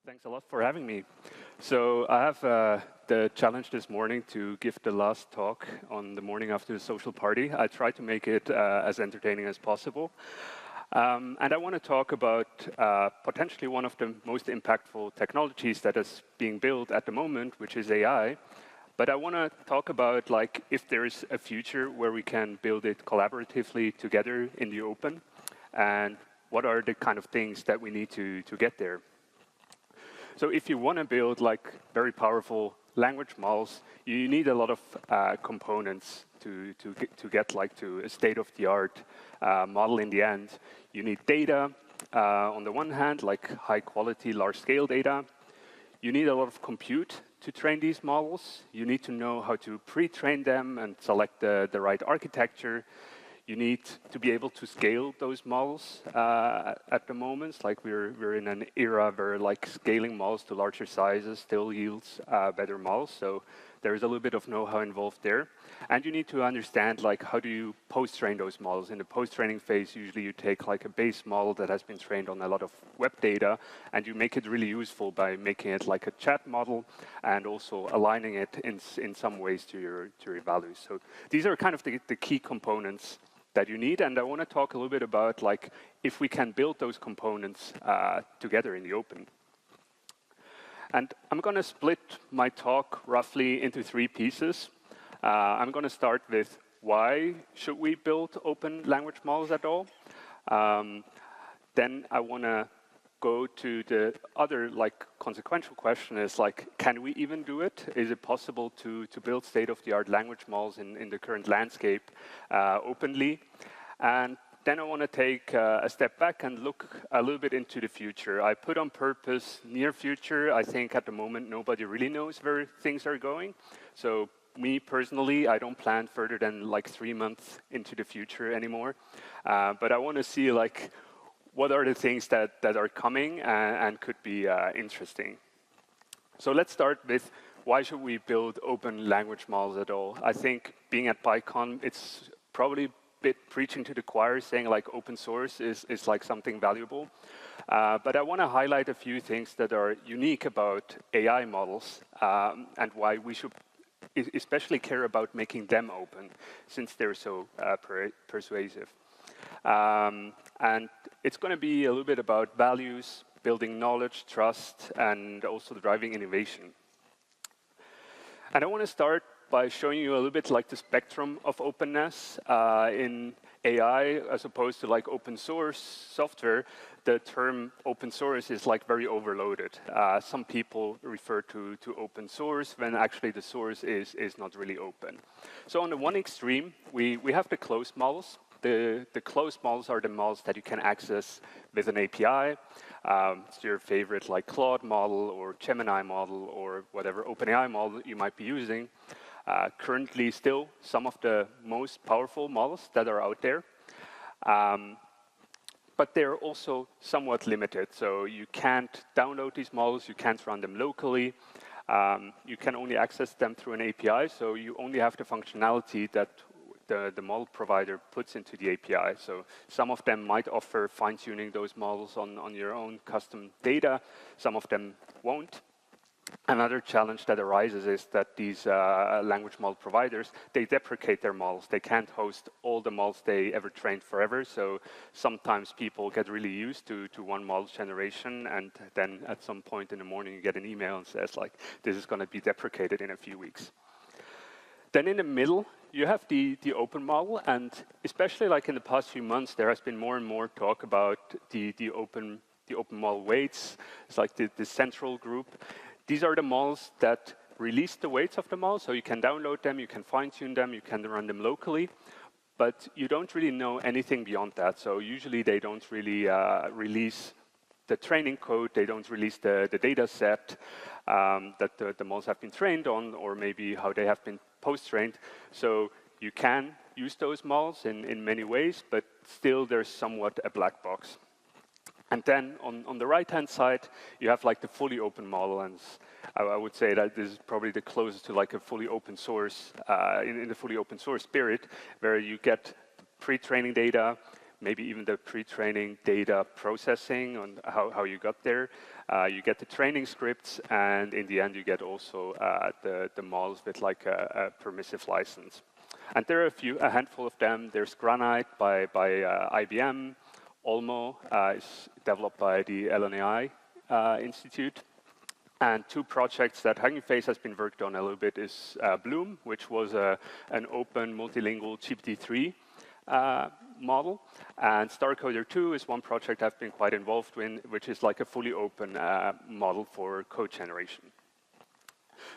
Thanks a lot for having me. So I have the challenge this morning to give the last talk on the morning after the social party. I try to make it as entertaining as possible. And I want to talk about potentially one of the most impactful technologies that is being built at the moment, which is AI. But I want to talk about if there's a future where we can build it collaboratively together in the open, and what are the kind of things that we need to get there. So if you want to build very powerful language models, you need a lot of components to get to a state-of-the-art model in the end. You need data on the one hand, like high-quality, large-scale data. You need a lot of compute to train these models. You need to know how to pre-train them and select the right architecture. You need to be able to scale those models at the moment. We're in an era where scaling models to larger sizes still yields better models. So there is a little bit of know-how involved there. And you need to understand how do you post-train those models. In the post-training phase, usually you take a base model that has been trained on a lot of web data, and you make it really useful by making it like a chat model and also aligning it in some ways to your values. So these are kind of the key components that you need, and I want to talk a little bit about if we can build those components together in the open. And I'm going to split my talk roughly into 3 pieces. I'm going to start with why should we build open language models at all. Then I want to go to the other consequential question is can we even do it? Is it possible to build state-of-the-art language models in the current landscape openly? And then I want to take a step back and look a little bit into the future. I put on purpose near future. I think at the moment nobody really knows where things are going. So me personally, I don't plan further than 3 months into the future anymore. But I want to see what are the things that are coming and could be interesting. So let's start with why should we build open language models at all? I think being at PyCon, it's probably a bit preaching to the choir, saying open source is something valuable. But I want to highlight a few things that are unique about AI models and why we should especially care about making them open, since they're so persuasive. And it's going to be a little bit about values, building knowledge, trust, and also driving innovation. And I want to start by showing you a little bit the spectrum of openness in AI as opposed to open source software. The term open source is very overloaded. Some people refer to open source when actually the source is not really open. So on the one extreme, we have the closed models. The closed models are the models that you can access with an API. It's your favorite Claude model or Gemini model or whatever OpenAI model you might be using. Currently still some of the most powerful models that are out there. But they're also somewhat limited. So you can't download these models, you can't run them locally. You can only access them through an API, so you only have the functionality that the model provider puts into the API. So some of them might offer fine-tuning those models on your own custom data. Some of them won't. Another challenge that arises is that these language model providers, they deprecate their models. They can't host all the models they ever trained forever. So sometimes people get really used to one model generation, and then at some point in the morning you get an email and says this is going to be deprecated in a few weeks. Then in the middle, you have the open model, and especially in the past few months, there has been more and more talk about the open model weights. It's the central group. These are the models that release the weights of the model, so you can download them, you can fine-tune them, you can run them locally, but you don't really know anything beyond that. So usually they don't really release the training code, they don't release the data set that the models have been trained on, or maybe how they have been post-trained. So you can use those models in many ways, but still there's somewhat a black box. And then on the right-hand side, you have the fully open model, and I would say that this is probably the closest to a fully open source, in the fully open source spirit, where you get pre-training data, maybe even the pre-training data processing on how you got there. You get the training scripts, and in the end, you get also the models with like a permissive license. And there are a handful of them. There's Granite by IBM. Olmo is developed by the LNAI Institute. And two projects that Hugging Face has been worked on a little bit is Bloom, which was an open multilingual GPT-3 model. And StarCoder 2 is one project I've been quite involved in, which is like a fully open model for code generation.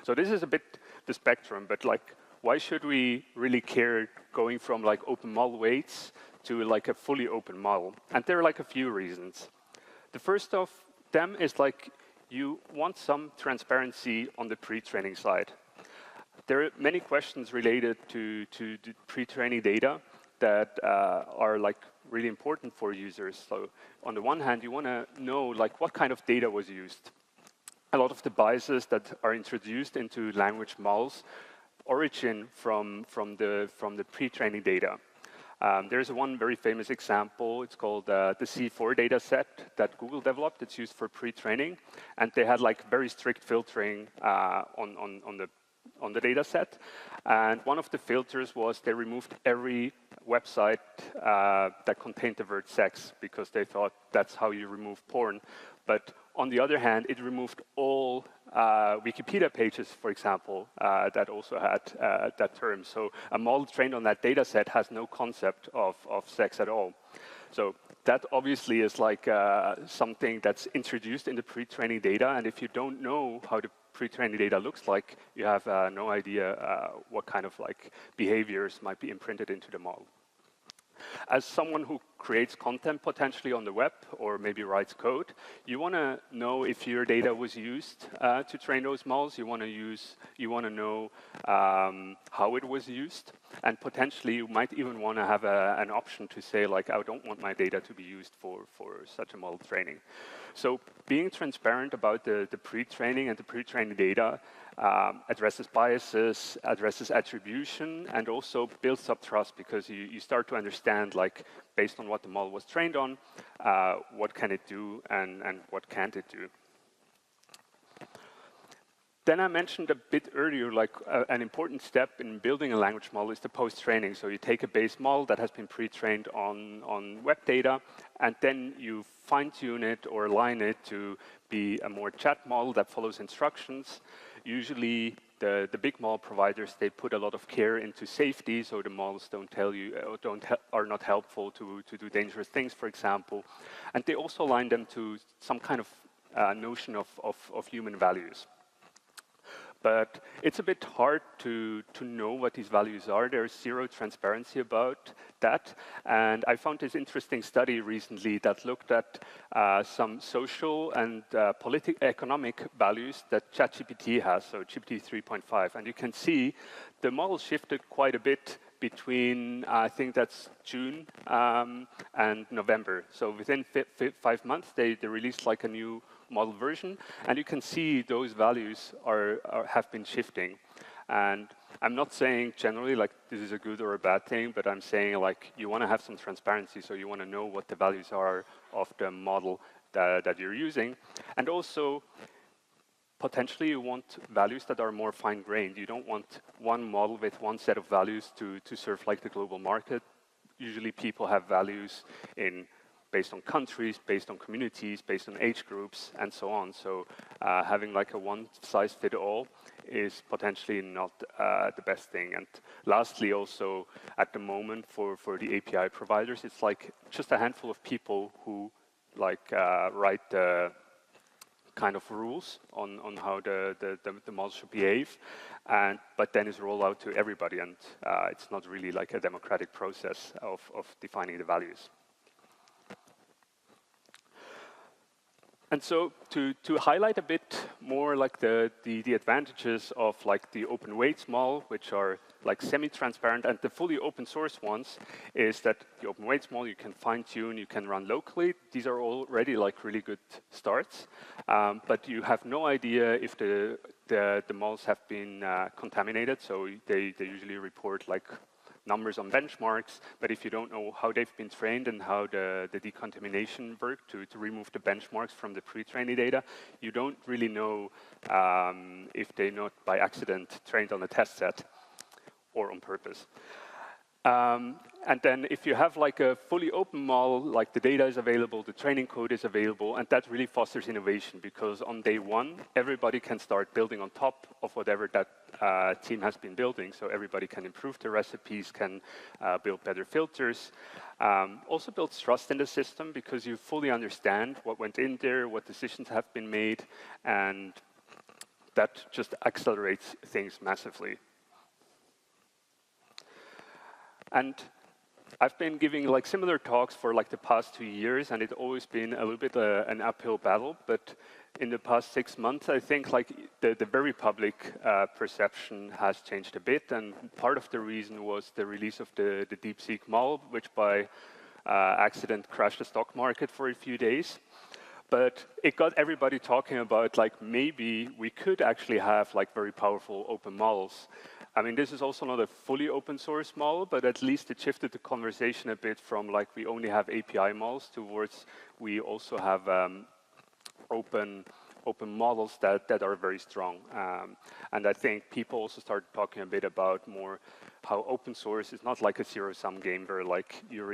So this is a bit the spectrum, but like, why should we really care going from like open model weights to like a fully open model? And there are like a few reasons. The first of them is like, you want some transparency on the pre-training side. There are many questions related to the pre-training data that are like really important for users. So on the one hand, you want to know like what kind of data was used. A lot of the biases that are introduced into language models origin from the pre-training data. There's one very famous example. It's called the C4 data set that Google developed. It's used for pre-training, and they had like very strict filtering on the data set. And one of the filters was they removed every website that contained the word sex, because they thought that's how you remove porn. But on the other hand, it removed all Wikipedia pages, for example, that also had that term. So a model trained on that data set has no concept of sex at all. So that obviously is like something that's introduced in the pre-training data. And if you don't know how the pre-training data looks like, you have no idea what kind of like behaviors might be imprinted into the model. As someone who creates content potentially on the web or maybe writes code, you want to know if your data was used to train those models. You want to know how it was used, and potentially you might even want to have an option to say like, I don't want my data to be used for such a model training. So being transparent about the pre-training and the pre-training data addresses biases, addresses attribution, and also builds up trust, because you start to understand, like, based on what the model was trained on, what can it do and what can't it do. Then I mentioned a bit earlier, like an important step in building a language model is the post-training. So you take a base model that has been pre-trained on web data, and then you fine-tune it or align it to be a more chat model that follows instructions. Usually, the big model providers, they put a lot of care into safety, so the models don't tell you, are not helpful to do dangerous things, for example. And they also align them to some kind of notion of human values. But it's a bit hard to know what these values are. There's zero transparency about that. And I found this interesting study recently that looked at some social and economic values that ChatGPT has, so GPT 3.5. And you can see the model shifted quite a bit between, I think that's June and November. So within 5 months, they released like a new model version, and you can see those values have been shifting. And I'm not saying generally like this is a good or a bad thing, but I'm saying like you want to have some transparency, so you want to know what the values are of the model that you're using. And also, potentially you want values that are more fine-grained. You don't want one model with one set of values to serve like the global market. Usually people have values based on countries, based on communities, based on age groups, and so on. So having like a one-size-fits-all is potentially not the best thing. And lastly, also at the moment for the API providers, it's like just a handful of people who like write the kind of rules on how the model should behave, but then it's rolled out to everybody, and it's not really like a democratic process of defining the values. And so to highlight a bit more like the advantages of like the open weights model, which are like semi-transparent, and the fully open source ones, is that the open weights model you can fine-tune, you can run locally. These are already like really good starts, but you have no idea if the models have been contaminated. So they usually report like numbers on benchmarks, but if you don't know how they've been trained and how the decontamination worked to remove the benchmarks from the pre-training data, you don't really know if they're not by accident trained on a test set or on purpose. And then if you have like a fully open model, like the data is available, the training code is available, and that really fosters innovation, because on day one, everybody can start building on top of whatever that team has been building. So everybody can improve the recipes, can build better filters. Also builds trust in the system, because you fully understand what went in there, what decisions have been made, and that just accelerates things massively. And I've been giving like similar talks for like the past 2 years, and it's always been a little bit an uphill battle. But in the past 6 months, I think like the very public perception has changed a bit. And part of the reason was the release of the DeepSeek model, which by accident crashed the stock market for a few days. But it got everybody talking about like maybe we could actually have like very powerful open models. I mean, this is also not a fully open source model, but at least it shifted the conversation a bit from like we only have API models towards we also have open models that are very strong. And I think people also started talking a bit about more how open source is not like a zero-sum game where like you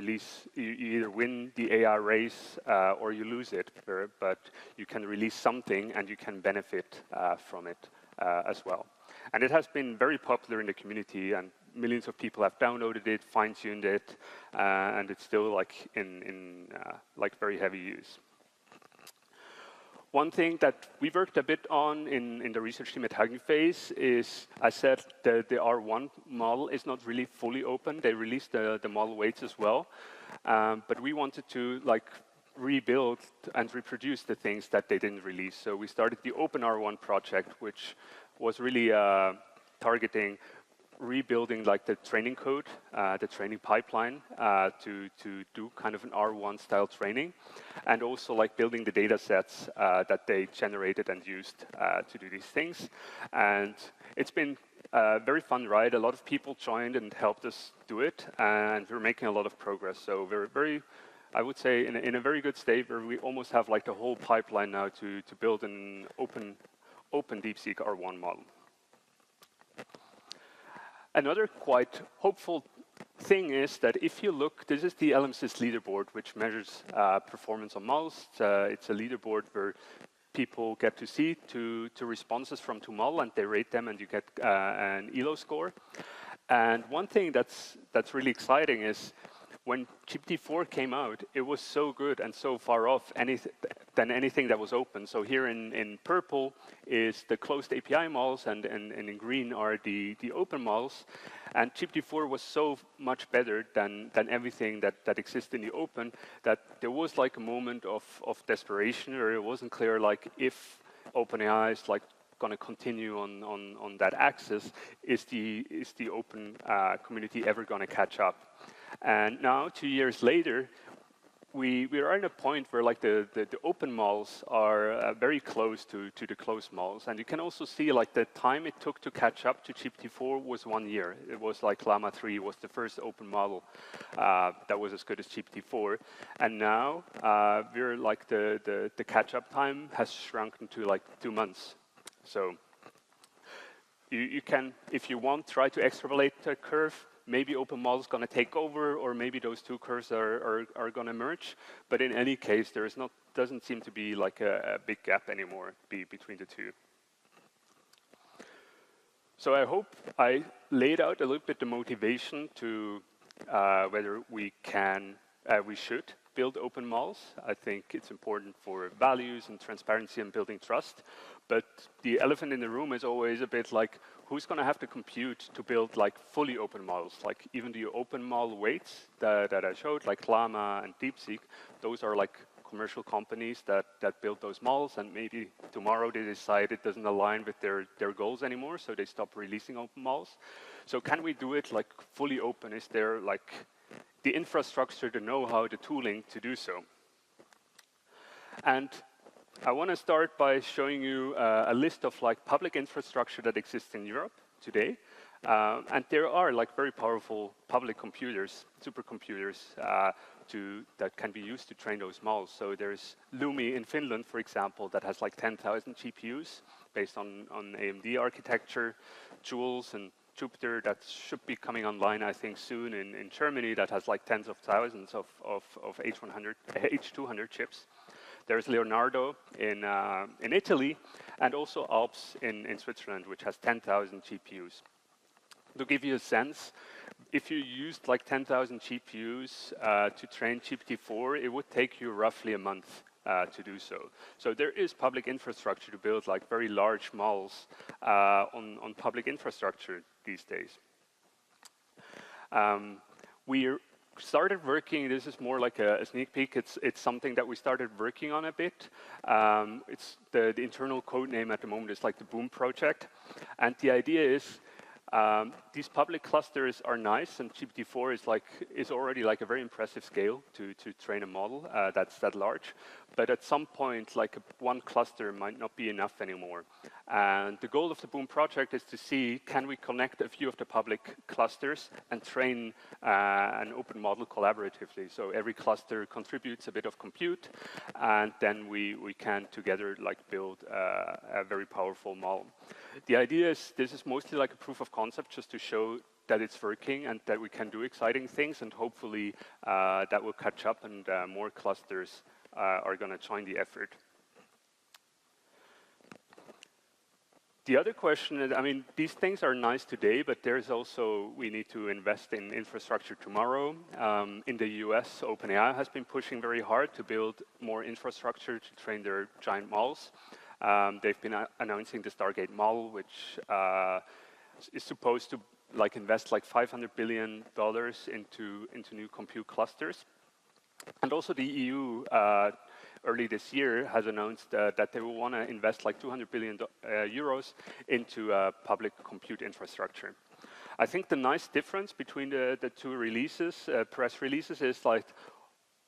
either win the AI race or you lose it, but you can release something and you can benefit from it as well. And it has been very popular in the community, and millions of people have downloaded it, fine-tuned it, and it's still like in like very heavy use. One thing that we worked a bit on in the research team at Hugging Face is, I said, the R1 model is not really fully open. They released the model weights as well, but we wanted to like rebuild and reproduce the things that they didn't release. So we started the Open R1 project, which was really targeting rebuilding like the training code, the training pipeline to do kind of an R1 style training, and also like building the data sets that they generated and used to do these things. And it's been a very fun ride. A lot of people joined and helped us do it, and we're making a lot of progress. So we're very, I would say, in a very good state where we almost have like the whole pipeline now to build an open DeepSeek R1 model. Another quite hopeful thing is that if you look, this is the LMSys leaderboard, which measures performance on models. It's a leaderboard where people get to see two responses from two models, and they rate them, and you get an ELO score. And one thing that's really exciting is when GPT-4 came out, it was so good and so far off than anything that was open. So here in purple is the closed API models, and in green are the open models. And GPT-4 was so much better than everything that exists in the open that there was like a moment of desperation where it wasn't clear like if OpenAI is like going to continue on that axis, is the open community ever going to catch up? And now, 2 years later, we are at a point where like the open models are very close to the closed models. And you can also see like the time it took to catch up to GPT-4 was 1 year. It was like Llama 3 was the first open model that was as good as GPT-4. And now we're like the catch-up time has shrunk to like 2 months. So you can, if you want, try to extrapolate the curve. Maybe open model is going to take over, or maybe those two curves are going to merge. But in any case, there is doesn't seem to be like a big gap anymore between the two. So I hope I laid out a little bit the motivation to whether we should build open models. I think it's important for values and transparency and building trust. But the elephant in the room is always a bit like, who's going to have to compute to build like fully open models? Like even the open model weights that I showed, like Llama and DeepSeek, those are like commercial companies that build those models, and maybe tomorrow they decide it doesn't align with their goals anymore, so they stop releasing open models. So can we do it like fully open? Is there like the infrastructure, the know-how, the tooling to do so? And I want to start by showing you a list of like public infrastructure that exists in Europe today. And there are like very powerful public computers, supercomputers, that can be used to train those models. So there's Lumi in Finland, for example, that has like 10,000 GPUs based on AMD architecture, Joules and Jupyter that should be coming online, I think, soon in Germany, that has like tens of thousands of H200 chips. There's Leonardo in Italy, and also Alps in Switzerland, which has 10,000 GPUs. To give you a sense, if you used like 10,000 GPUs to train GPT-4, it would take you roughly a month to do so. So there is public infrastructure to build like very large models on public infrastructure these days. We started working, this is more like a sneak peek, it's something that we started working on a bit. It's the internal code name at the moment is like the Boom project. And the idea is, these public clusters are nice, and GPT-4 is already like a very impressive scale to train a model that's that large. But at some point, like one cluster might not be enough anymore. And the goal of the Boom project is to see, can we connect a few of the public clusters and train an open model collaboratively? So every cluster contributes a bit of compute, and then we can together like build a very powerful model. The idea is, this is mostly like a proof of concept, just to show that it's working and that we can do exciting things, and hopefully that will catch up and more clusters are going to join the effort. The other question is, I mean, these things are nice today, but there's also, we need to invest in infrastructure tomorrow. In the US, OpenAI has been pushing very hard to build more infrastructure to train their giant models. They've been announcing the Stargate model, which is supposed to like invest like $500 billion into new compute clusters. And also the EU early this year has announced that they will want to invest like 200 billion euros into public compute infrastructure. I think the nice difference between the two releases, press releases, is like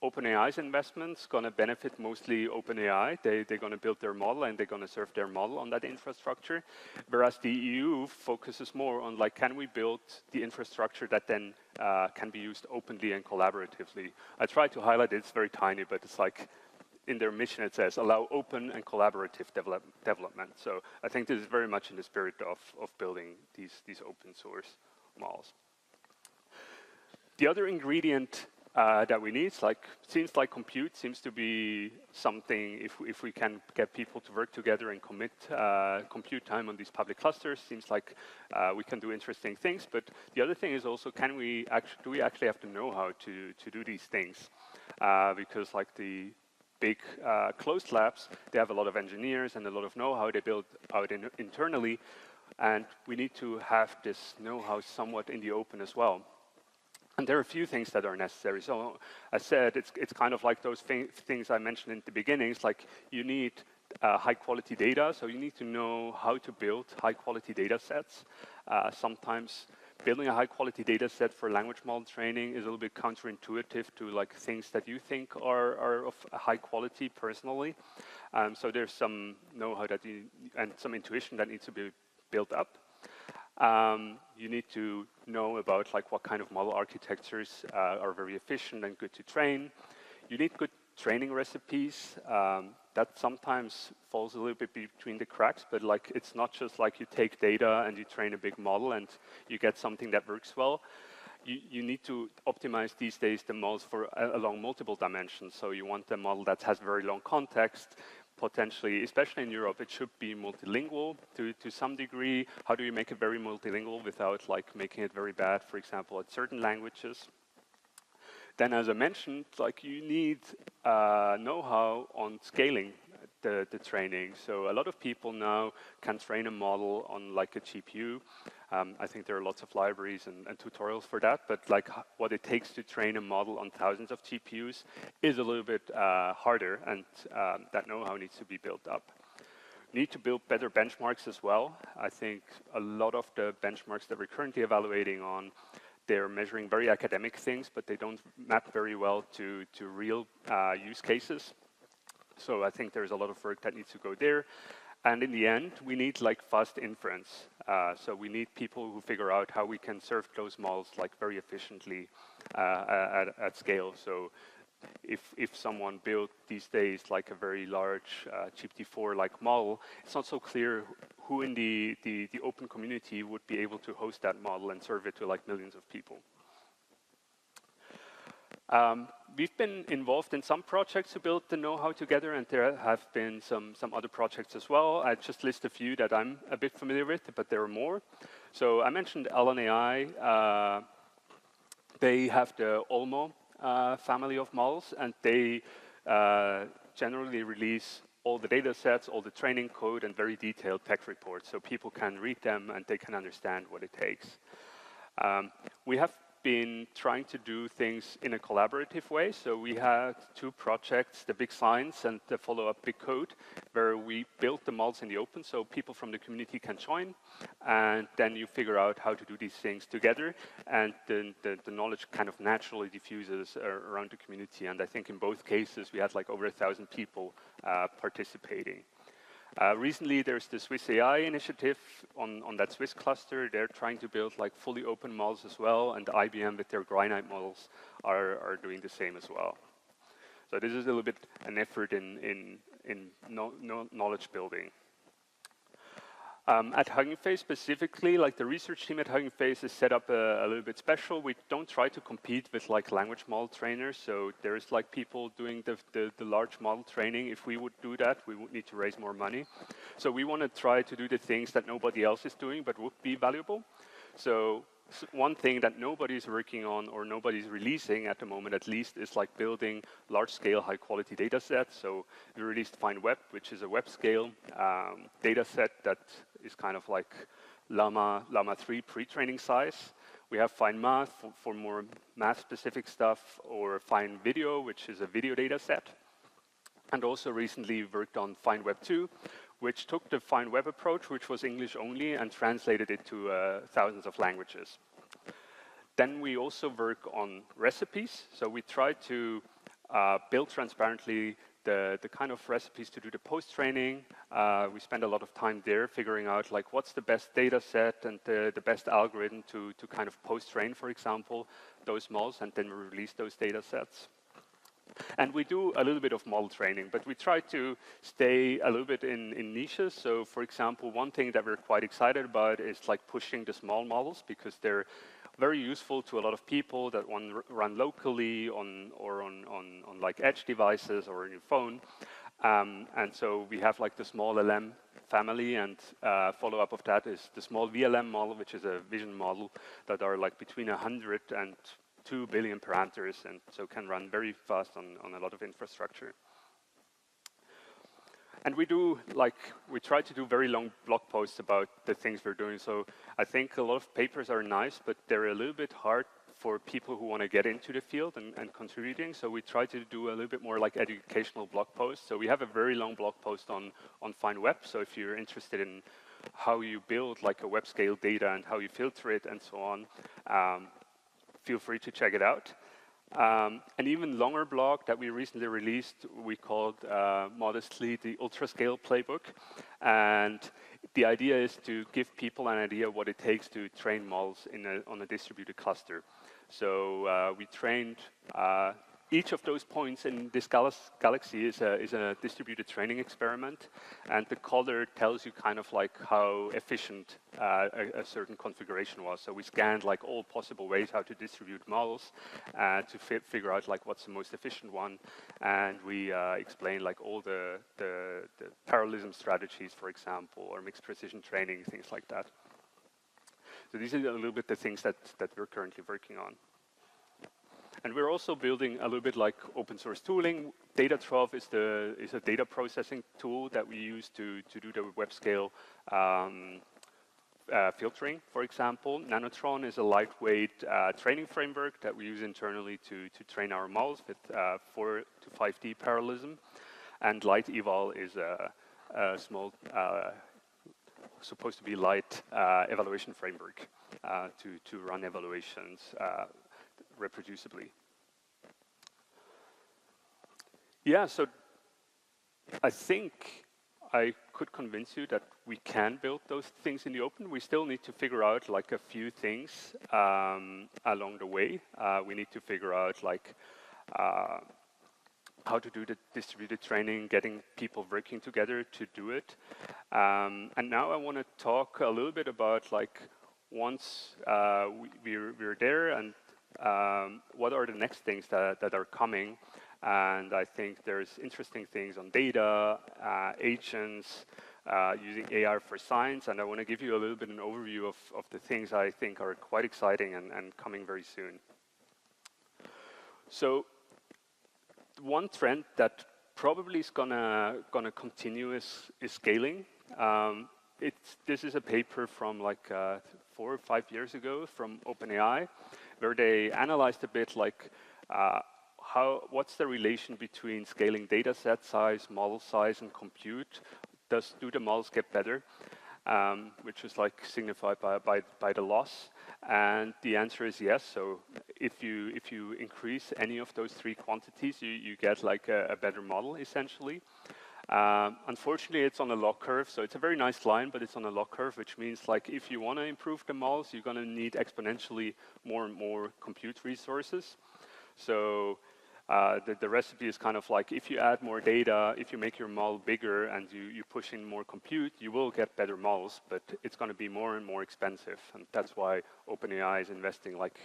OpenAI's investment's going to benefit mostly OpenAI. They're going to build their model and they're going to serve their model on that infrastructure. Whereas the EU focuses more on like, can we build the infrastructure that then can be used openly and collaboratively? I tried to highlight it, it's very tiny, but it's like in their mission it says, allow open and collaborative development. So I think this is very much in the spirit of building these open source models. The other ingredient that we need, seems like compute seems to be something, if we can get people to work together and commit compute time on these public clusters, seems like we can do interesting things. But the other thing is also, do we actually have to know how to do these things? Because like the big closed labs, they have a lot of engineers and a lot of know-how they build out internally, and we need to have this know-how somewhat in the open as well. And there are a few things that are necessary. So I said, it's kind of like those things I mentioned in the beginning. It's like you need high-quality data, so you need to know how to build high-quality data sets. Sometimes building a high-quality data set for language model training is a little bit counterintuitive to like things that you think are of high quality personally. So there's some know-how and some intuition that needs to be built up. You need to know about like what kind of model architectures are very efficient and good to train. You need good training recipes. That sometimes falls a little bit between the cracks, but like it's not just like you take data and you train a big model and you get something that works well. You need to optimize these days the models for along multiple dimensions. So you want a model that has very long context, potentially, especially in Europe, it should be multilingual to some degree. How do you make it very multilingual without like making it very bad, for example, at certain languages? Then, as I mentioned, like you need know-how on scaling the training. So a lot of people now can train a model on like a GPU. I think there are lots of libraries and tutorials for that, but like what it takes to train a model on thousands of GPUs is a little bit harder, and that know-how needs to be built up. Need to build better benchmarks as well. I think a lot of the benchmarks that we're currently evaluating on, they're measuring very academic things, but they don't map very well to real use cases. So I think there's a lot of work that needs to go there. And in the end, we need like fast inference. So we need people who figure out how we can serve those models like very efficiently at scale. So if someone built these days like a very large GPT-4-like model, it's not so clear who in the open community would be able to host that model and serve it to like millions of people. We've been involved in some projects to build the know-how together, and there have been some other projects as well. I just list a few that I'm a bit familiar with, but there are more. So I mentioned LNAI. They have the Olmo family of models, and they generally release all the data sets, all the training code, and very detailed tech reports, so people can read them and they can understand what it takes. We have been trying to do things in a collaborative way. So we had two projects, the Big Science and the follow-up Big Code, where we built the models in the open so people from the community can join. And then you figure out how to do these things together. And then the knowledge kind of naturally diffuses around the community. And I think in both cases, we had like over 1,000 people participating. Recently, there's the Swiss AI initiative on that Swiss cluster. They're trying to build like fully open models as well, and IBM with their Granite models are doing the same as well. So this is a little bit an effort in knowledge building. At Hugging Face specifically, like the research team at Hugging Face is set up a little bit special. We don't try to compete with like language model trainers. So there's like people doing the large model training. If we would do that, we would need to raise more money. So we want to try to do the things that nobody else is doing but would be valuable. So one thing that nobody's working on or nobody's releasing at the moment at least is like building large-scale high-quality data sets. So we released FineWeb, which is a web-scale data set that is kind of like Llama 3 pre-training size. We have FineMath for more math-specific stuff, or FineVideo, which is a video data set. And also recently worked on FineWeb 2, which took the FineWeb approach, which was English only, and translated it to thousands of languages. Then we also work on recipes. So we try to build transparently the kind of recipes to do the post-training. We spend a lot of time there figuring out like what's the best data set and the best algorithm to kind of post-train, for example, those models, and then we release those data sets. And we do a little bit of model training, but we try to stay a little bit in niches. So for example, one thing that we're quite excited about is like pushing the small models, because they're very useful to a lot of people that want to run locally on like edge devices or on your phone. And so we have like the small LM family, and follow-up of that is the small VLM model, which is a vision model that are like between 100 and 2 billion parameters, and so can run very fast on a lot of infrastructure. And we try to do very long blog posts about the things we're doing. So I think a lot of papers are nice, but they're a little bit hard for people who want to get into the field and contributing. So we try to do a little bit more like educational blog posts. So we have a very long blog post on FineWeb. So if you're interested in how you build like a web scale data and how you filter it and so on, feel free to check it out. An even longer blog that we recently released, we called modestly the Ultrascale Playbook. And the idea is to give people an idea what it takes to train models on a distributed cluster. So we trained each of those points in this galaxy is a distributed training experiment, and the color tells you kind of like how efficient a certain configuration was. So we scanned like all possible ways how to distribute models to figure out like what's the most efficient one, and we explained like all the parallelism strategies, for example, or mixed precision training, things like that. So these are a little bit the things that we're currently working on. And we're also building a little bit like open source tooling. Datatrove is a data processing tool that we use to do the web scale filtering, for example. Nanotron is a lightweight training framework that we use internally to train our models with 4 to 5D parallelism. And LightEval is a small, supposed to be light evaluation framework to run evaluations reproducibly. Yeah, so I think I could convince you that we can build those things in the open. We still need to figure out like a few things along the way. We need to figure out like how to do the distributed training, getting people working together to do it. And now I want to talk a little bit about like once we're there and what are the next things that are coming. And I think there's interesting things on data, agents, using AI for science. And I want to give you a little bit an overview of the things I think are quite exciting and coming very soon. So one trend that probably is gonna continue is scaling. This is a paper from like 4 or 5 years ago from OpenAI, where they analyzed a bit like what's the relation between scaling data set size, model size, and compute? Do the models get better? Which is like signified by the loss. And the answer is yes. So if you increase any of those 3 quantities, you get like a better model essentially. Unfortunately, it's on a log curve, so it's a very nice line, but it's on a log curve, which means like if you want to improve the models, you're going to need exponentially more and more compute resources. So the recipe is kind of like if you add more data, if you make your model bigger and you push in more compute, you will get better models, but it's going to be more and more expensive. And that's why OpenAI is investing like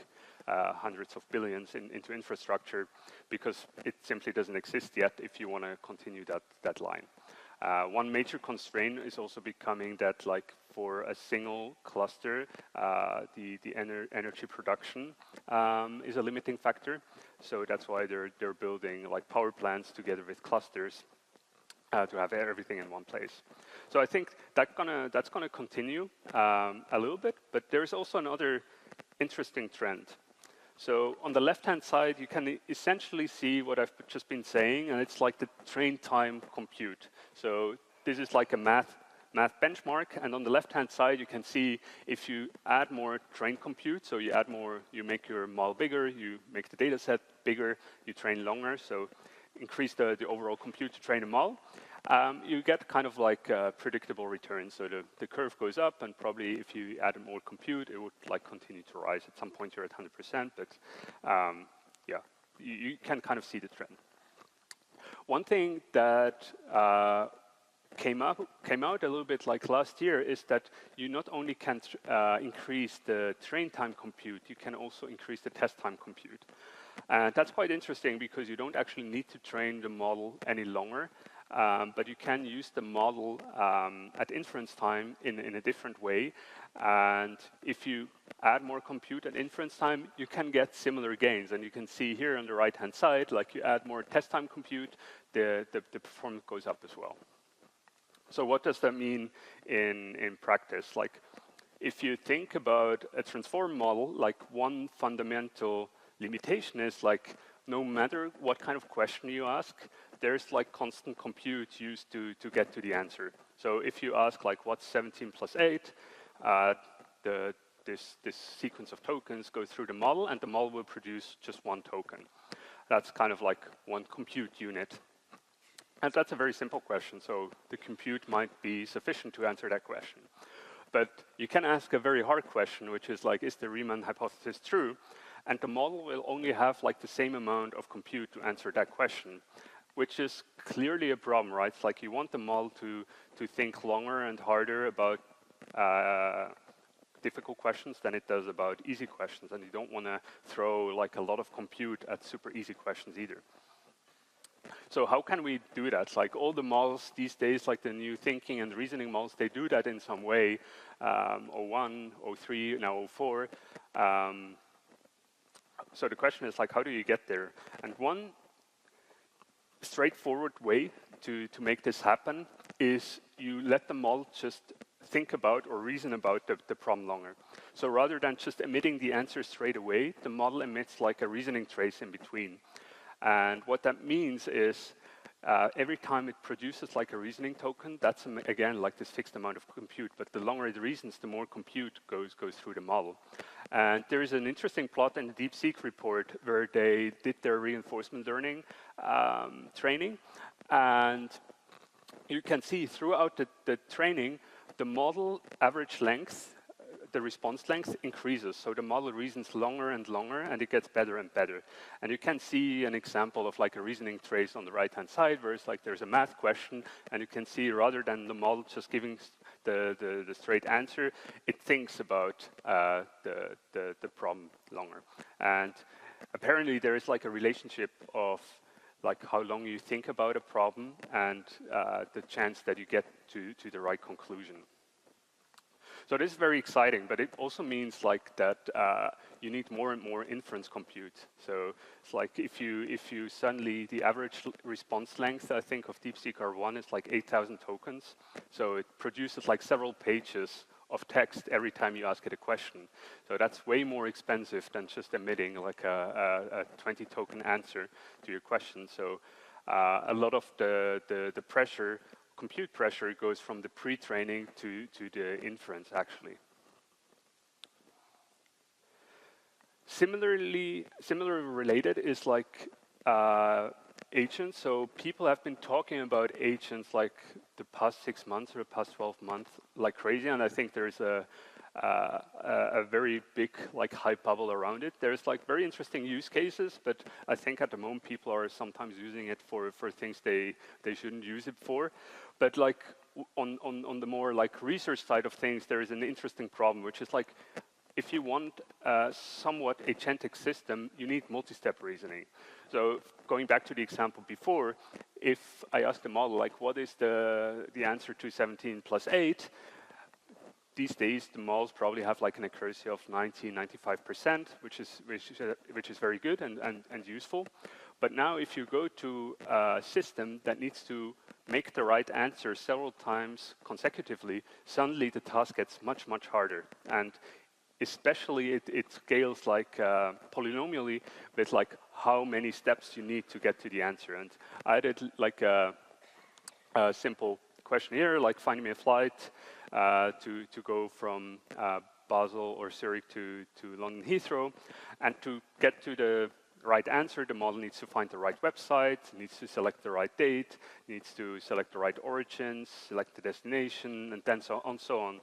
hundreds of billions into infrastructure, because it simply doesn't exist yet if you want to continue that line. One major constraint is also becoming that like for a single cluster, the energy production is a limiting factor. So that's why they're building like power plants together with clusters to have everything in one place. So I think that's gonna continue a little bit, but there's also another interesting trend. So on the left-hand side, you can essentially see what I've just been saying, and it's like the train time compute. So this is like a math benchmark, and on the left-hand side, you can see if you add more train compute, so you add more, you make your model bigger, you make the data set bigger, you train longer, so increase the overall compute to train a model. You get kind of like predictable returns. So the curve goes up, and probably if you add more compute, it would like continue to rise. At some point, you're at 100%, but yeah, you can kind of see the trend. One thing that came out a little bit like last year is that you not only can increase the train time compute, you can also increase the test time compute. And that's quite interesting because you don't actually need to train the model any longer. But you can use the model at inference time in a different way. And if you add more compute at inference time, you can get similar gains. And you can see here on the right-hand side, like you add more test time compute, the performance goes up as well. So what does that mean in practice? Like if you think about a transform model, like one fundamental limitation is like no matter what kind of question you ask, there's like constant compute used to get to the answer. So if you ask like what's 17 plus 8, this sequence of tokens goes through the model, and the model will produce just one token. That's kind of like one compute unit. And that's a very simple question, so the compute might be sufficient to answer that question. But you can ask a very hard question, which is like, is the Riemann hypothesis true? And the model will only have like the same amount of compute to answer that question, which is clearly a problem, right? It's like you want the model to think longer and harder about difficult questions than it does about easy questions, and you don't want to throw like a lot of compute at super easy questions either. So how can we do that? Like all the models these days, like the new thinking and reasoning models, they do that in some way. 01, 03, now 04. So the question is like, how do you get there? And one straightforward way to make this happen is you let the model just think about or reason about the problem longer. So rather than just emitting the answer straight away, the model emits like a reasoning trace in between. And what that means is every time it produces like a reasoning token, that's again like this fixed amount of compute. But the longer it reasons, the more compute goes through the model. And there is an interesting plot in the DeepSeek report where they did their reinforcement learning training. And you can see throughout the training, the model average length, the response length increases. So the model reasons longer and longer, and it gets better and better. And you can see an example of like a reasoning trace on the right-hand side, where it's like there's a math question, and you can see rather than the model just giving the straight answer, it thinks about the problem longer. And apparently there is like a relationship of like how long you think about a problem and the chance that you get to the right conclusion. So this is very exciting, but it also means like that you need more and more inference compute. So it's like if you suddenly, the average response length, I think, of DeepSeek R1 is like 8,000 tokens. So it produces like several pages of text every time you ask it a question. So that's way more expensive than just emitting like a 20 token answer to your question. So a lot of the pressure, compute pressure, goes from the pre-training to the inference, actually. Similarly related is like agents. So people have been talking about agents like the past 6 months or the past 12 months like crazy, and I think there's a very big like hype bubble around it. There's like very interesting use cases, but I think at the moment people are sometimes using it for things they shouldn't use it for. But like on the more like research side of things, there is an interesting problem, which is like if you want a somewhat agentic system, you need multi-step reasoning. So going back to the example before, if I ask the model like what is the answer to 17 plus 8, these days, the models probably have like an accuracy of 90–95%, which is very good and useful. But now, if you go to a system that needs to make the right answer several times consecutively, suddenly the task gets much harder. And especially, it scales like polynomially with like how many steps you need to get to the answer. And I did like a simple questionnaire, like find me a flight to go from Basel or Zurich to London Heathrow. And to get to the right answer, the model needs to find the right website, needs to select the right date, needs to select the right origins, select the destination, and then so on.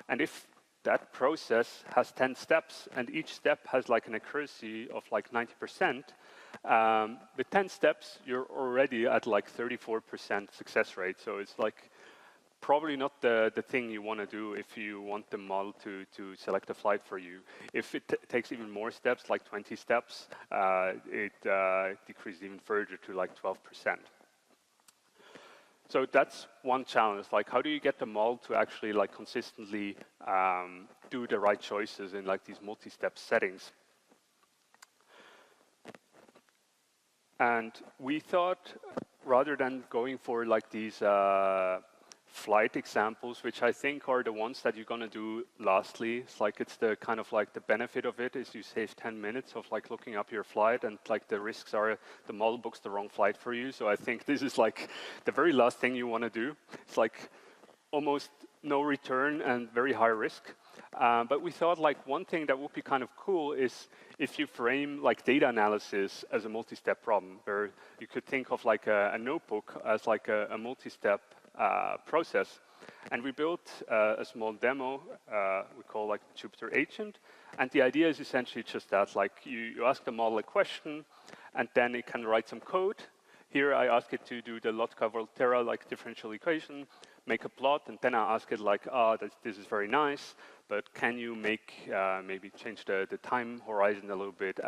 And if that process has 10 steps, and each step has like an accuracy of like 90%, with 10 steps, you're already at like 34% success rate. So it's like probably not the thing you want to do if you want the model to select a flight for you. If it takes even more steps, like 20 steps, it decreases even further to like 12%. So that's one challenge. Like, how do you get the model to actually like consistently do the right choices in like these multi-step settings? And we thought, rather than going for like these flight examples, which I think are the ones that you're going to do lastly, it's like it's the kind of like the benefit of it is you save 10 minutes of like looking up your flight, and like the risks are the model books the wrong flight for you. So I think this is like the very last thing you want to do. It's like almost no return and very high risk. But we thought like one thing that would be kind of cool is if you frame like data analysis as a multi-step problem, where you could think of like a notebook as like a multi-step process. And we built a small demo we call like Jupyter Agent. And the idea is essentially just that, like you ask the model a question, and then it can write some code. Here I ask it to do the Lotka-Volterra like differential equation, make a plot, and then I ask it like, this is very nice, but can you make maybe change the time horizon a little bit,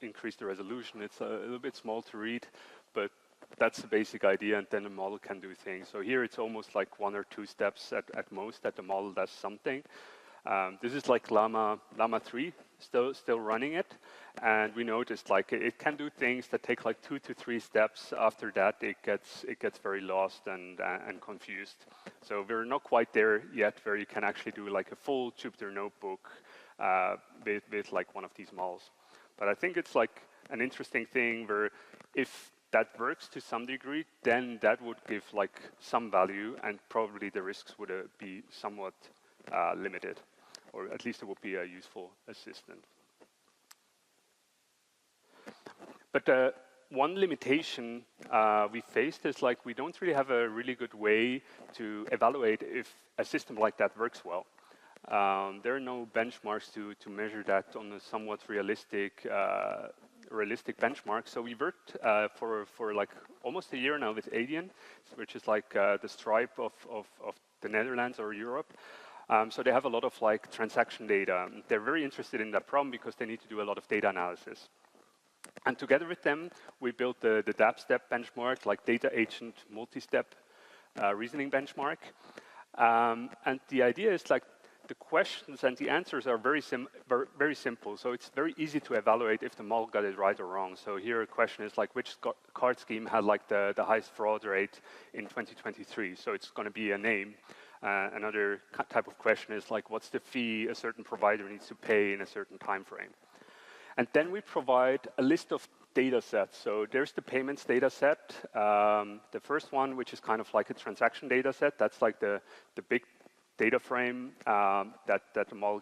increase the resolution? It's a little bit small to read, but that's the basic idea, and then the model can do things. So here it's almost like 1 or 2 steps at most that the model does something. This is like Llama 3, still running it, and we noticed like it can do things that take like 2 to 3 steps. After that, it gets very lost and confused. So we're not quite there yet, where you can actually do like a full Jupyter notebook with like one of these models. But I think it's like an interesting thing where if that works to some degree, then that would give like some value, and probably the risks would be somewhat limited, or at least it would be a useful assistant. But one limitation we faced is like we don't really have a really good way to evaluate if a system like that works well. There are no benchmarks to measure that on a somewhat realistic benchmark. So we worked for like almost a year now with Adyen, which is like the Stripe of the Netherlands or Europe. So they have a lot of like transaction data. They're very interested in that problem because they need to do a lot of data analysis. And together with them, we built the DAP-step benchmark, like data agent multi-step reasoning benchmark. And the idea is like the questions and the answers are very simple. So it's very easy to evaluate if the model got it right or wrong. So here a question is like, which card scheme had like the highest fraud rate in 2023? So it's going to be a name. Another type of question is like, what's the fee a certain provider needs to pay in a certain time frame? And then we provide a list of data sets. So there's the payments data set. The first one, which is kind of like a transaction data set, that's like the big data frame that the model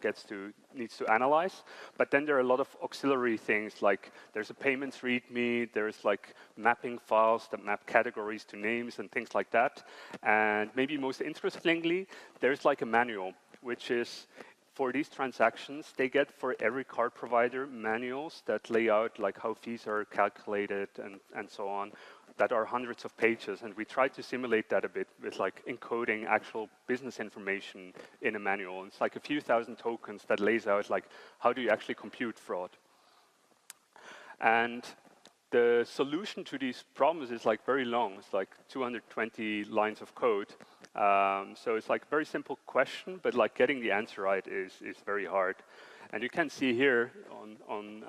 needs to analyze. But then there are a lot of auxiliary things, like there's a payments README, there's like mapping files that map categories to names and things like that. And maybe most interestingly, there's like a manual, which is for these transactions, they get for every card provider manuals that lay out like how fees are calculated and so on, that are hundreds of pages. And we try to simulate that a bit with like encoding actual business information in a manual. It's like a few thousand tokens that lays out like how do you actually compute fraud. And the solution to these problems is like very long. It's like 220 lines of code. So it's like a very simple question, but like getting the answer right is very hard. And you can see here on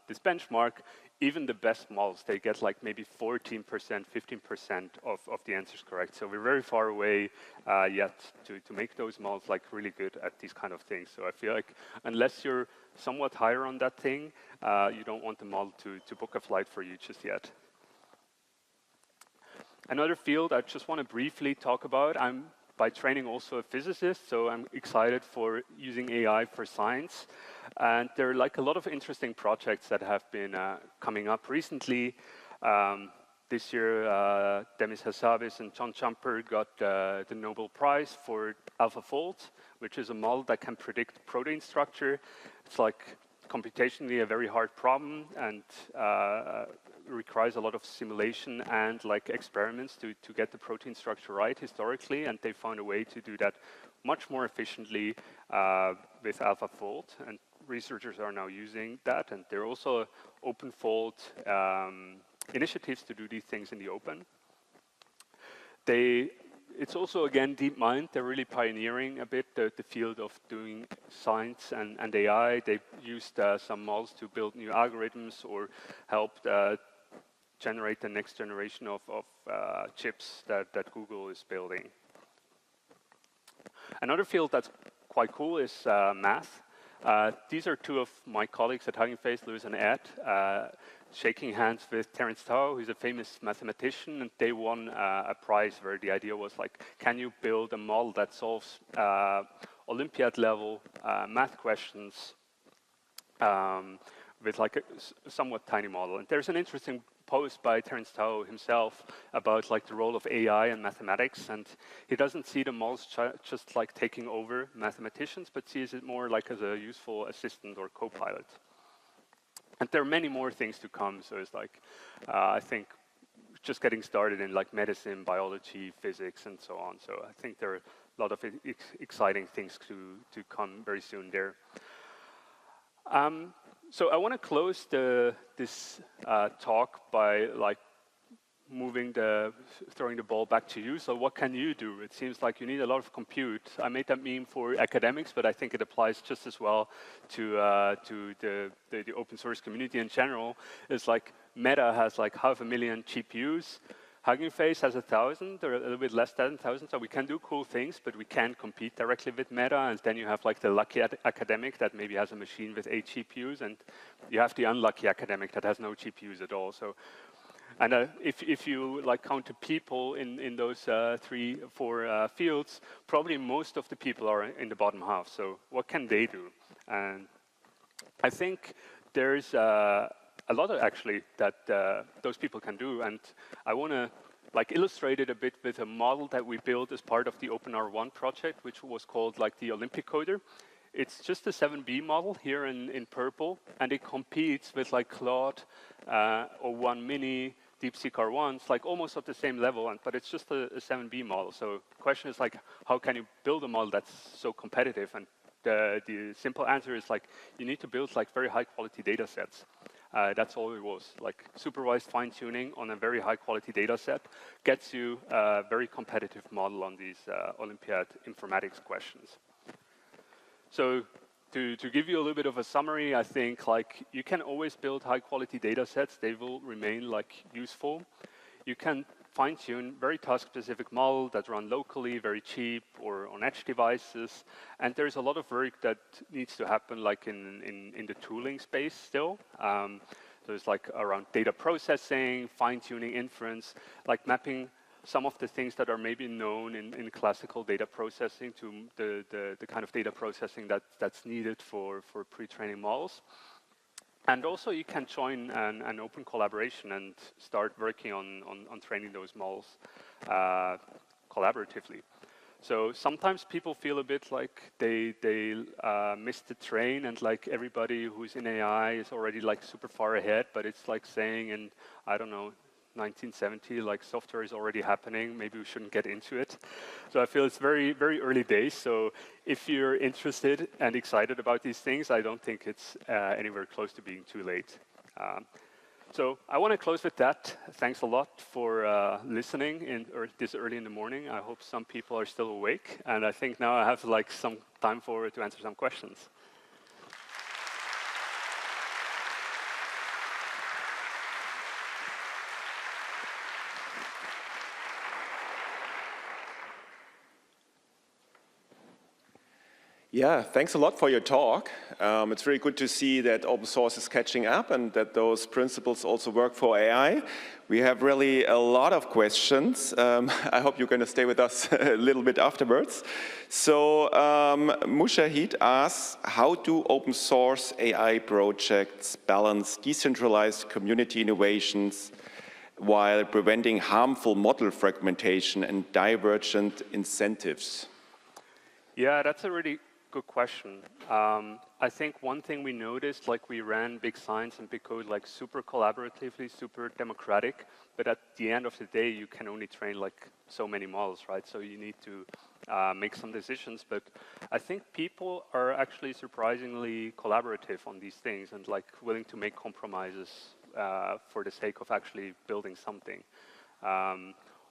this benchmark, even the best models, they get like maybe 14%, 15% of the answers correct. So we're very far away yet to make those models like really good at these kind of things. So I feel like unless you're somewhat higher on that thing, you don't want the model to book a flight for you just yet. Another field I just want to briefly talk about, I'm by training also a physicist, so I'm excited for using AI for science. And there are like a lot of interesting projects that have been coming up recently. This year, Demis Hassabis and John Jumper got the Nobel Prize for AlphaFold, which is a model that can predict protein structure. It's like computationally a very hard problem and requires a lot of simulation and like experiments to get the protein structure right historically, and they found a way to do that much more efficiently with AlphaFold, and researchers are now using that, and there are also OpenFold initiatives to do these things in the open. It's also, again, DeepMind. They're really pioneering a bit the field of doing science and AI. They used some models to build new algorithms or helped generate the next generation of chips that Google is building. Another field that's quite cool is math. These are two of my colleagues at Hugging Face, Lewis and Ed, shaking hands with Terence Tao, who's a famous mathematician, and they won a prize where the idea was like, can you build a model that solves Olympiad-level math questions with like a somewhat tiny model? And there's an interesting post by Terence Tao himself about like the role of AI and mathematics, and he doesn't see the models just like taking over mathematicians, but sees it more like as a useful assistant or co-pilot. And there are many more things to come, so it's like, I think just getting started in like medicine, biology, physics, and so on. So I think there are a lot of exciting things to come very soon there. So I want to close this talk by like throwing the ball back to you. So what can you do? It seems like you need a lot of compute. I made that meme for academics, but I think it applies just as well to the open source community in general. It's like Meta has like 500,000 GPUs. Hugging Face has 1,000 or a little bit less than 1,000, so we can do cool things, but we can't compete directly with Meta. And then you have like the lucky academic that maybe has a machine with 8 GPUs, and you have the unlucky academic that has no GPUs at all. So, and if you like count the people in those 3-4 fields, probably most of the people are in the bottom half. So what can they do? And I think there's a lot of actually that those people can do. And I want to like illustrate it a bit with a model that we built as part of the OpenR1 project, which was called like the Olympic Coder. It's just a 7B model here in purple, and it competes with like Claude or One Mini, DeepSeek R1s, like almost at the same level, but it's just a 7B model. So the question is like, how can you build a model that's so competitive? And the simple answer is like, you need to build like very high quality data sets. That's all it was, like supervised fine tuning on a very high quality data set gets you a very competitive model on these Olympiad informatics questions. So to give you a little bit of a summary, I think like you can always build high quality data sets. They will remain like useful. You can fine tune very task specific model that run locally, very cheap, or on edge devices. And there's a lot of work that needs to happen like in the tooling space still. So it's like around data processing, fine tuning inference, like mapping some of the things that are maybe known in classical data processing to the kind of data processing that's needed for pre-training models. And also you can join an open collaboration and start working on training those models collaboratively. So sometimes people feel a bit like they missed the train, and like everybody who's in AI is already like super far ahead, but it's like saying in, I don't know, 1970, like software is already happening, maybe we shouldn't get into it. So I feel it's very, very early days. So if you're interested and excited about these things, I don't think it's anywhere close to being too late. So I want to close with that. Thanks a lot for listening this early in the morning. I hope some people are still awake. And I think now I have like some time to answer some questions. Yeah, thanks a lot for your talk. It's really good to see that open source is catching up and that those principles also work for AI. We have really a lot of questions. I hope you're going to stay with us a little bit afterwards. So Mushahid asks, how do open source AI projects balance decentralized community innovations while preventing harmful model fragmentation and divergent incentives? Yeah, that's a really good question. I think one thing we noticed, like we ran big science and big code like super collaboratively, super democratic, but at the end of the day, you can only train like so many models, right? So you need to make some decisions, but I think people are actually surprisingly collaborative on these things and like willing to make compromises for the sake of actually building something.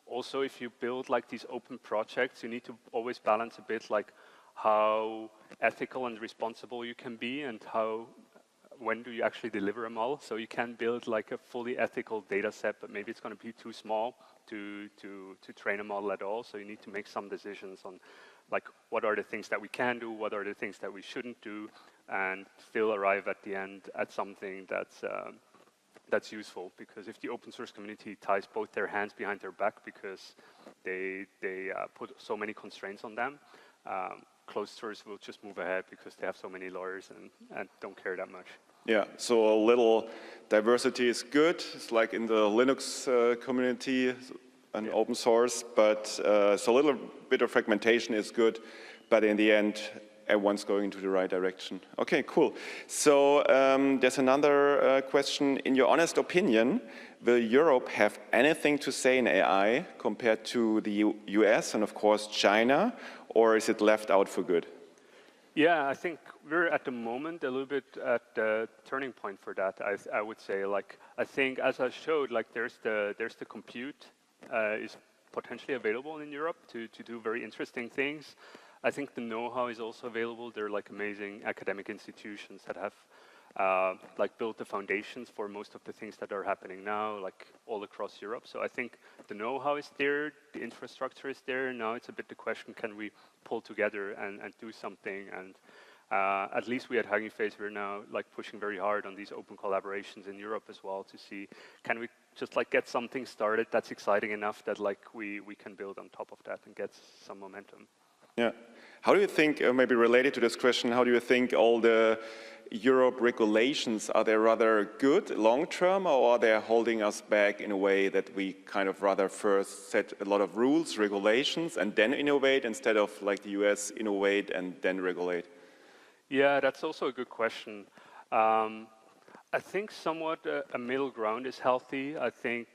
Also, if you build like these open projects, you need to always balance a bit like how ethical and responsible you can be and when do you actually deliver a model. So you can build like a fully ethical data set, but maybe it's going to be too small to train a model at all. So you need to make some decisions on like what are the things that we can do, what are the things that we shouldn't do, and still arrive at the end at something that's useful. Because if the open source community ties both their hands behind their back because they put so many constraints on them, closed source will just move ahead because they have so many lawyers and don't care that much. Yeah, so a little diversity is good. It's like in the Linux community and open source, but so a little bit of fragmentation is good, but in the end, everyone's going into the right direction. Okay, cool. So there's another question. In your honest opinion, will Europe have anything to say in AI compared to the US and of course China, or is it left out for good? Yeah, I think we're at the moment a little bit at the turning point for that. I would say, like, I think as I showed, like there's the compute is potentially available in Europe to do very interesting things. I think the know-how is also available. There are like amazing academic institutions that have like built the foundations for most of the things that are happening now, like all across Europe. So I think the know-how is there, the infrastructure is there. Now it's a bit the question, can we pull together and do something? And at least we at Hugging Face, we're now like pushing very hard on these open collaborations in Europe as well to see, can we just like get something started that's exciting enough that like we can build on top of that and get some momentum. Yeah. How do you think, maybe related to this question, how do you think all the Europe regulations, are they rather good long-term, or are they holding us back in a way that we kind of rather first set a lot of rules, regulations, and then innovate, instead of like the US, innovate and then regulate? Yeah, that's also a good question. I think somewhat a middle ground is healthy. I think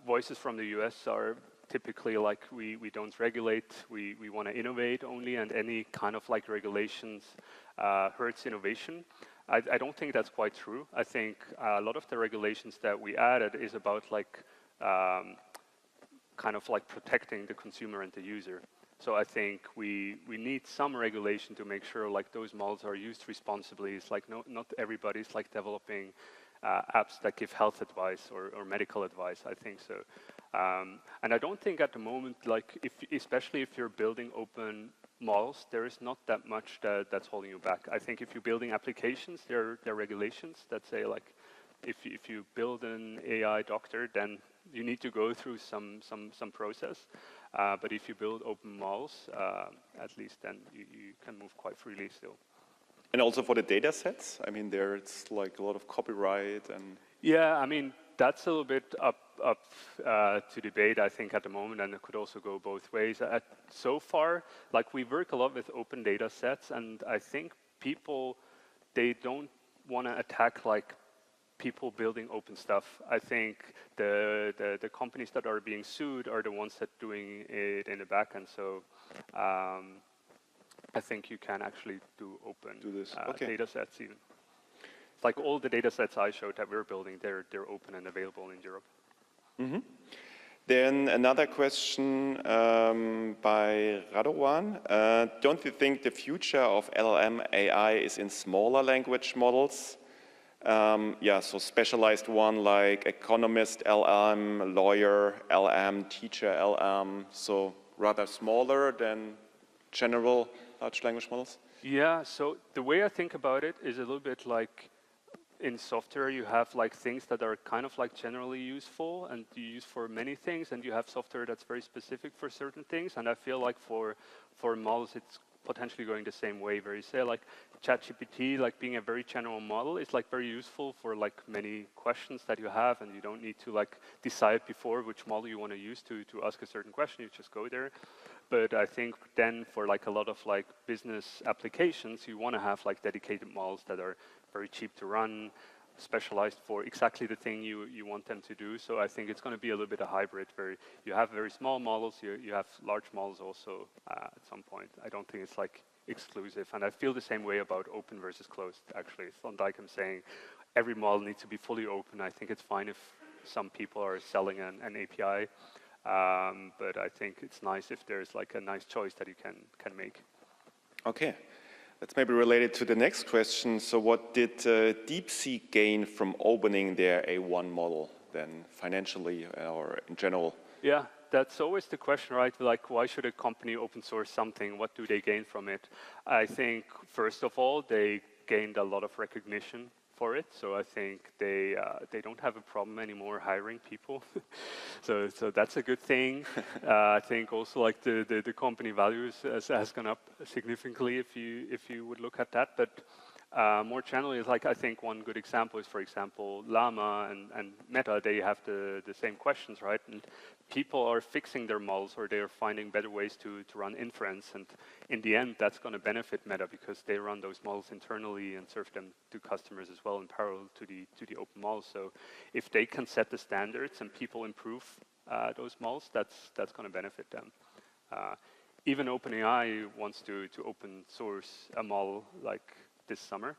voices from the US are typically like, we don't regulate, we want to innovate only, and any kind of like regulations hurts innovation. I don't think that's quite true. I think a lot of the regulations that we added is about like kind of like protecting the consumer and the user. So I think we need some regulation to make sure like those models are used responsibly. It's like not everybody's like developing apps that give health advice or medical advice. I think so. And I don't think at the moment, like especially if you're building open models, there is not that much that's holding you back. I think if you're building applications, there are regulations that say like, if you build an AI doctor, then you need to go through some process. But if you build open models, at least then you can move quite freely still. And also for the data sets, I mean, there it's like a lot of copyright and... Yeah, I mean, that's a little bit up to debate, I think, at the moment, and it could also go both ways. So far, like, we work a lot with open data sets, and I think people, they don't want to attack, like, people building open stuff. I think the companies that are being sued are the ones that are doing it in the back end. So I think you can actually do open data sets even. It's like all the data sets I showed that we're building, they're open and available in Europe. Mm-hmm. Then another question by Radovan. Don't you think the future of LLM AI is in smaller language models? Yeah, so specialized one like economist LM, lawyer LM, teacher LM, so rather smaller than general large language models? Yeah, so the way I think about it is a little bit like in software you have like things that are kind of like generally useful and you use for many things, and you have software that's very specific for certain things, and I feel like for models it's potentially going the same way, where you say like ChatGPT, like being a very general model, is like very useful for like many questions that you have, and you don't need to like decide before which model you want to use to ask a certain question. You just go there. But I think then for like a lot of like business applications, you want to have like dedicated models that are very cheap to run, specialized for exactly the thing you want them to do. So I think it's going to be a little bit a hybrid where you have very small models, you have large models also at some point. I don't think it's like exclusive. And I feel the same way about open versus closed, actually. It's not like I'm saying every model needs to be fully open. I think it's fine if some people are selling an API. But I think it's nice if there's like a nice choice that you can make. Okay. That's maybe related to the next question. So what did DeepSeek gain from opening their A1 model then financially or in general? Yeah, that's always the question, right? Like, why should a company open source something? What do they gain from it? I think, first of all, they gained a lot of recognition for it. So I think they don't have a problem anymore hiring people. so that's a good thing. I think also like the company values has gone up significantly if you would look at that. But more generally, like I think one good example is, for example, Llama and Meta. They have the same questions, right? And people are fixing their models, or they are finding better ways to run inference. And in the end, that's going to benefit Meta because they run those models internally and serve them to customers as well in parallel to the open models. So if they can set the standards and people improve those models, that's going to benefit them. Even OpenAI wants to open source a model like this summer,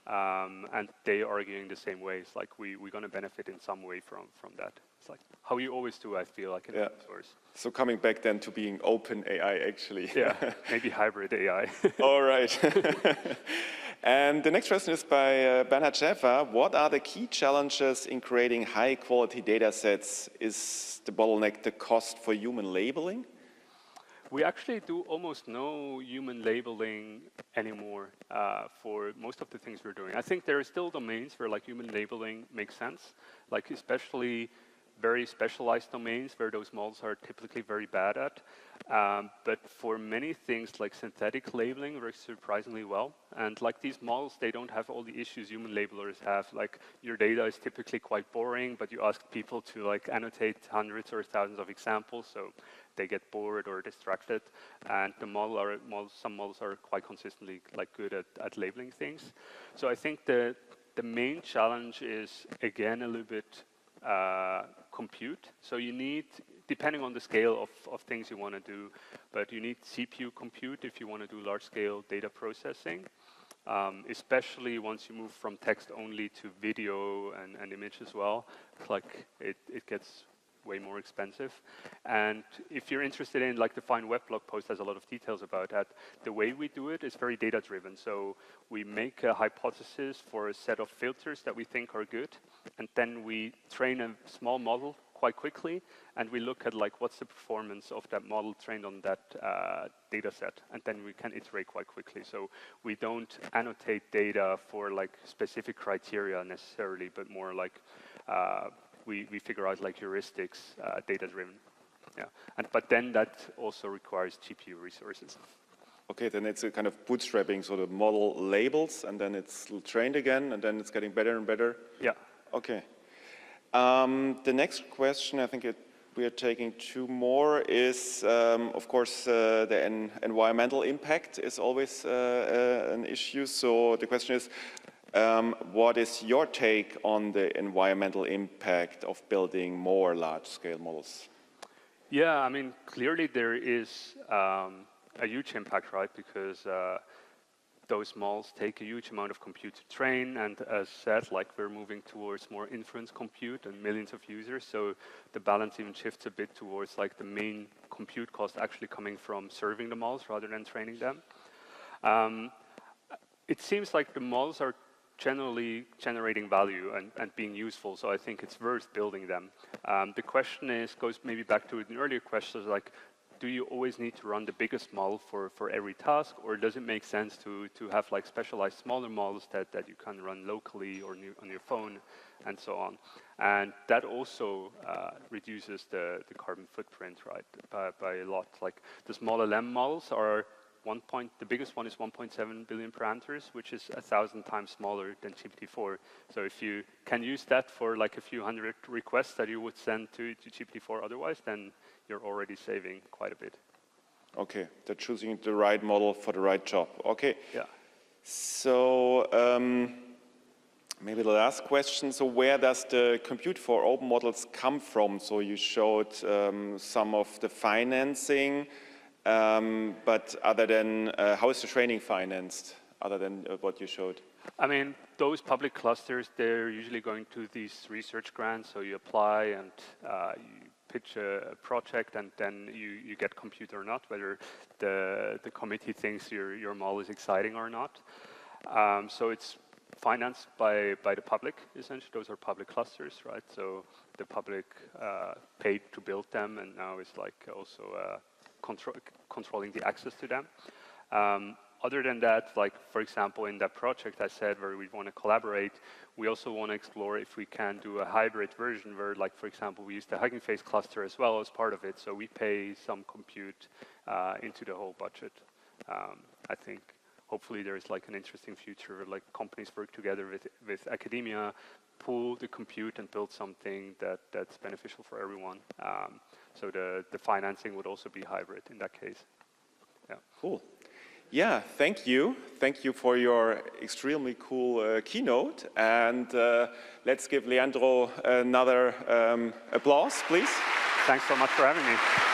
and they are arguing the same way. It's like we're going to benefit in some way from that. It's like how you always do, I feel like, in open source. So coming back then to being open AI, actually. Yeah, maybe hybrid AI. All right. And the next question is by Bernhard Schäfer. What are the key challenges in creating high-quality data sets? Is the bottleneck the cost for human labeling? We actually do almost no human labeling anymore for most of the things we're doing. I think there are still domains where like human labeling makes sense, like especially very specialized domains where those models are typically very bad at. But for many things like synthetic labeling works surprisingly well. And like these models, they don't have all the issues human labelers have. Like your data is typically quite boring, but you ask people to like annotate hundreds or thousands of examples, so they get bored or distracted. And the some models are quite consistently like good at labeling things. So I think the main challenge is, again, a little bit compute. So you need, depending on the scale of things you want to do, but you need CPU compute if you want to do large-scale data processing, especially once you move from text only to video and image as well. It's like it gets way more expensive. And if you're interested in, like the Fine Web blog post has a lot of details about that, the way we do it is very data-driven. So we make a hypothesis for a set of filters that we think are good, and then we train a small model quite quickly, and we look at like what's the performance of that model trained on that data set, and then we can iterate quite quickly. So we don't annotate data for like specific criteria necessarily, but more like we figure out like heuristics, data-driven. Yeah, but then that also requires GPU resources. Okay, then it's a kind of bootstrapping, so the model labels, and then it's trained again, and then it's getting better and better. Yeah. Okay. The next question, I think we are taking two more, is, of course, the environmental impact is always an issue. So the question is, what is your take on the environmental impact of building more large-scale models? Yeah, I mean, clearly there is a huge impact, right? Because those models take a huge amount of compute to train, and as said, like we're moving towards more inference compute and millions of users, so the balance even shifts a bit towards like the main compute cost actually coming from serving the models rather than training them. It seems like the models are generally generating value and being useful, so I think it's worth building them. The question goes maybe back to an earlier question, like, do you always need to run the biggest model for every task, or does it make sense to have like specialized smaller models that you can run locally or on your phone and so on? And that also reduces the carbon footprint, right, by a lot. Like the small LM models are the biggest one is 1.7 billion parameters, which is 1,000 times smaller than GPT-4. So if you can use that for like a few hundred requests that you would send to GPT-4 otherwise, then you're already saving quite a bit. Okay, they're choosing the right model for the right job. Okay. Yeah. So maybe the last question. So where does the compute for open models come from? So you showed some of the financing. But other than, how is the training financed, other than what you showed? I mean, those public clusters, they're usually going to these research grants, so you apply and you pitch a project, and then you get compute or not, whether the committee thinks your model is exciting or not. So it's financed by the public, essentially. Those are public clusters, right? So the public paid to build them, and now it's like also controlling the access to them. Other than that, like for example, in that project I said where we want to collaborate, we also want to explore if we can do a hybrid version where, like for example, we use the Hugging Face cluster as well as part of it, so we pay some compute into the whole budget. I think hopefully there is like an interesting future where like companies work together with academia, pool the compute and build something that's beneficial for everyone. So the financing would also be hybrid in that case. Yeah. Cool. Yeah, thank you. Thank you for your extremely cool keynote. And let's give Leandro another applause, please. Thanks so much for having me.